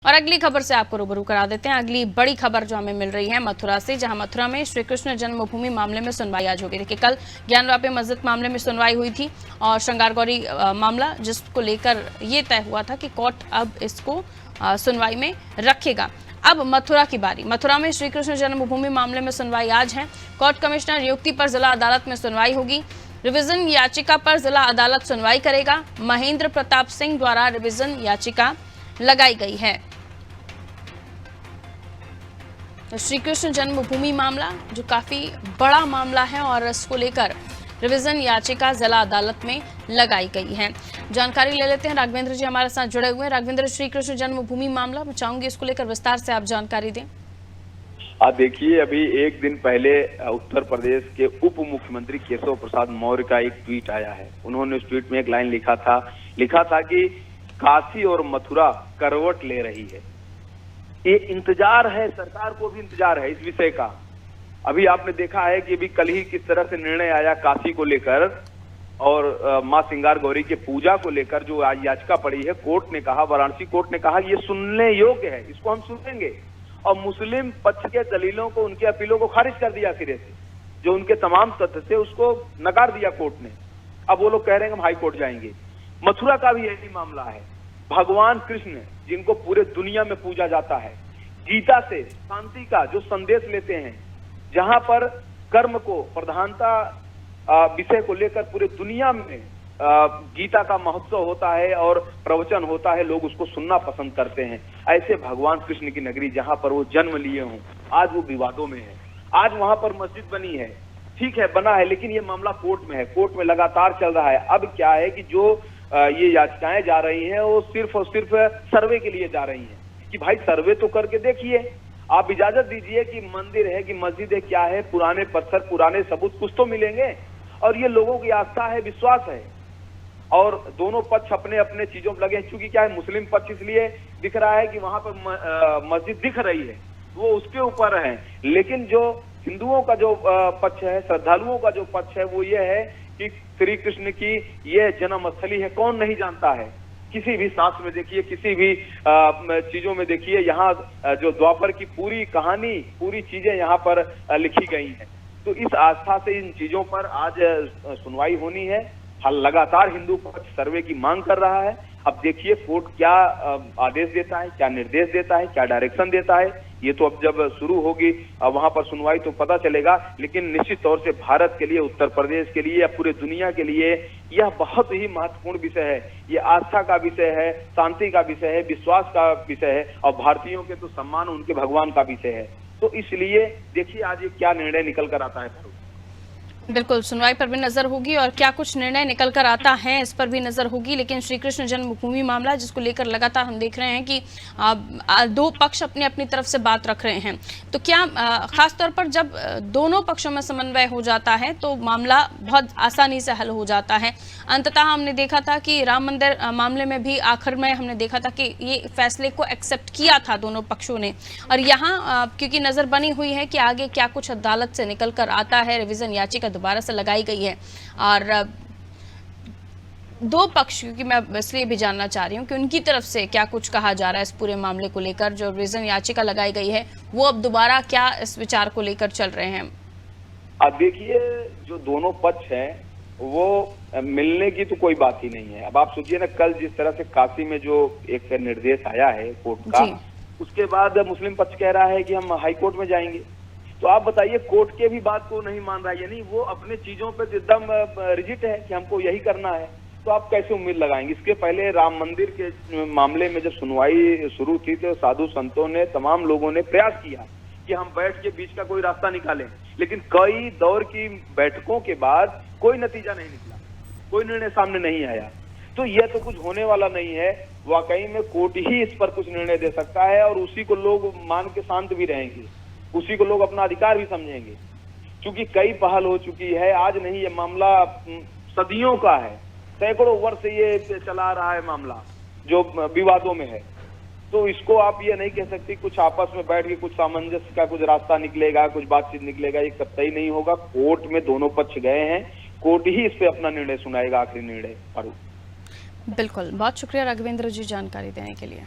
और अगली खबर से आपको रूबरू करा देते हैं। अगली बड़ी खबर जो हमें मिल रही है मथुरा से, जहां मथुरा में श्री कृष्ण जन्मभूमि मामले में सुनवाई आज होगी। देखिए, कल ज्ञानवापी मस्जिद मामले में सुनवाई हुई थी और श्रृंगार गौरी मामला जिसको लेकर ये तय हुआ था कि कोर्ट अब इसको सुनवाई में रखेगा। अब मथुरा की बारी। मथुरा में श्री कृष्ण जन्मभूमि मामले में सुनवाई आज है। कोर्ट कमिश्नर नियुक्ति पर जिला अदालत में सुनवाई होगी। रिवीजन याचिका पर जिला अदालत सुनवाई करेगा। महेंद्र प्रताप सिंह द्वारा रिवीजन याचिका लगाई गई है। तो श्री कृष्ण जन्मभूमि मामला जो काफी बड़ा मामला है और इसको लेकर रिवीजन याचिका जिला अदालत में लगाई गई है। जानकारी ले लेते हैं, राघवेंद्र जी हमारे साथ जुड़े हुए हैं। राघवेंद्र, श्री कृष्ण जन्मभूमि मामला मैं चाहूंगी इसको लेकर विस्तार से आप जानकारी दें। देखिए, अभी एक दिन पहले उत्तर प्रदेश के उप मुख्यमंत्री केशव प्रसाद मौर्य का एक ट्वीट आया है। उन्होंने उस ट्वीट में एक लाइन लिखा था कि काशी और मथुरा करवट ले रही है। ये इंतजार है, सरकार को भी इंतजार है इस विषय का। अभी आपने देखा है कि अभी कल ही किस तरह से निर्णय आया काशी को लेकर और मां श्रृंगार गौरी के पूजा को लेकर जो आज याचिका पड़ी है। कोर्ट ने कहा, वाराणसी कोर्ट ने कहा ये सुनने योग्य है, इसको हम सुनेंगे। और मुस्लिम पक्ष के दलीलों को, उनके अपीलों को खारिज कर दिया सिरे से। जो उनके तमाम तथ्य थे उसको नकार दिया कोर्ट ने। अब वो लोग कह रहे हैं हम हाई कोर्ट जाएंगे। मथुरा का भी यही मामला है। भगवान कृष्ण जिनको पूरे दुनिया में पूजा जाता है, गीता से शांति का जो संदेश लेते हैं, जहां पर कर्म को प्रधानता विषय को लेकर पूरे दुनिया में गीता का महोत्सव होता है और प्रवचन होता है, लोग उसको सुनना पसंद करते हैं। ऐसे भगवान कृष्ण की नगरी जहां पर वो जन्म लिए हों, आज वो विवादों में है। आज वहां पर मस्जिद बनी है, ठीक है, बना है, लेकिन ये मामला कोर्ट में है, कोर्ट में लगातार चल रहा है। अब क्या है कि जो ये याचिकाएं जा रही हैं वो सिर्फ और सिर्फ सर्वे के लिए जा रही हैं कि भाई सर्वे तो करके देखिए, आप इजाजत दीजिए कि मंदिर है कि मस्जिद है, क्या है, पुराने पत्थर, पुराने सबूत कुछ तो मिलेंगे। और ये लोगों की आस्था है, विश्वास है। और दोनों पक्ष अपने अपने चीजों में लगे हैं। चूंकि क्या है, मुस्लिम पक्ष इसलिए दिख रहा है कि वहां पर मस्जिद दिख रही है, वो उसके ऊपर है। लेकिन जो हिंदुओं का जो पक्ष है, श्रद्धालुओं का जो पक्ष है, वो ये है कि श्री कृष्ण की ये जन्मस्थली है, कौन नहीं जानता है। किसी भी शास्त्र में देखिए, किसी भी चीजों में देखिए, यहाँ जो द्वापर की पूरी कहानी, पूरी चीजें यहाँ पर लिखी गई हैं। तो इस आस्था से इन चीजों पर आज सुनवाई होनी है। लगातार हिंदू पक्ष सर्वे की मांग कर रहा है। अब देखिए कोर्ट क्या आदेश देता है, क्या निर्देश देता है, क्या डायरेक्शन देता है। ये तो अब जब शुरू होगी वहां पर सुनवाई तो पता चलेगा। लेकिन निश्चित तौर से भारत के लिए, उत्तर प्रदेश के लिए या पूरे दुनिया के लिए यह बहुत ही महत्वपूर्ण विषय है। ये आस्था का विषय है, शांति का विषय है, विश्वास का विषय है और भारतीयों के तो सम्मान उनके भगवान का विषय है। तो इसलिए देखिए आज ये क्या निर्णय निकल कर आता है। बिल्कुल, सुनवाई पर भी नजर होगी और क्या कुछ निर्णय निकल कर आता है इस पर भी नजर होगी। लेकिन श्री कृष्ण जन्मभूमि मामला जिसको लेकर लगातार हम देख रहे हैं कि दो पक्ष अपनी अपनी तरफ से बात रख रहे हैं। तो क्या खासतौर पर जब दोनों पक्षों में समन्वय हो जाता है तो मामला बहुत आसानी से हल हो जाता है। अंततः हमने देखा था कि राम मंदिर मामले में भी आखिर में हमने देखा था कि ये फैसले को एक्सेप्ट किया था दोनों पक्षों ने। और यहाँ क्योंकि नजर बनी हुई है कि आगे क्या कुछ अदालत से निकल कर आता है, रिविजन याचिका दोबारा से लगाई गई है और दो पक्ष, क्योंकि मैं इसलिए भी जानना चाह रही हूँ कि उनकी तरफ से क्या कुछ कहा जा रहा है इस पूरे मामले को लेकर। जो रिविजन याचिका लगाई गई है वो अब दोबारा क्या इस विचार को लेकर चल रहे हैं। अब देखिए, जो दोनों पक्ष हैं वो मिलने की तो कोई बात ही नहीं है। अब आप सोचिए ना, कल जिस तरह से काशी में जो एक निर्देश आया है कोर्ट का, उसके बाद मुस्लिम पक्ष कह रहा है कि हम हाई कोर्ट में जाएंगे। तो आप बताइए, कोर्ट के भी बात को नहीं मान रहा है, यानी वो अपने चीजों पे एकदम रिजिट है कि हमको यही करना है। तो आप कैसे उम्मीद लगाएंगे। इसके पहले राम मंदिर के मामले में जब सुनवाई शुरू थी तो साधु संतों ने, तमाम लोगों ने प्रयास किया कि हम बैठ के बीच का कोई रास्ता निकालें। लेकिन कई दौर की बैठकों के बाद कोई नतीजा नहीं निकला, कोई निर्णय सामने नहीं आया। तो यह तो कुछ होने वाला नहीं है। वाकई में कोर्ट ही इस पर कुछ निर्णय दे सकता है और उसी को लोग मान के शांत भी रहेंगे, उसी को लोग अपना अधिकार भी समझेंगे। क्योंकि कई पहल हो चुकी है, आज नहीं, ये मामला सदियों का है, सैकड़ों वर्ष से ये चला रहा है मामला जो विवादों में है। तो इसको आप ये नहीं कह सकते कुछ आपस में बैठ के कुछ सामंजस्य का कुछ रास्ता निकलेगा, कुछ बातचीत निकलेगा, ये कतई नहीं होगा। कोर्ट में दोनों पक्ष गए हैं, कोर्ट ही इस पे अपना निर्णय सुनाएगा, आखिरी निर्णय। बिल्कुल, बहुत शुक्रिया राघवेंद्र जी जानकारी देने के लिए।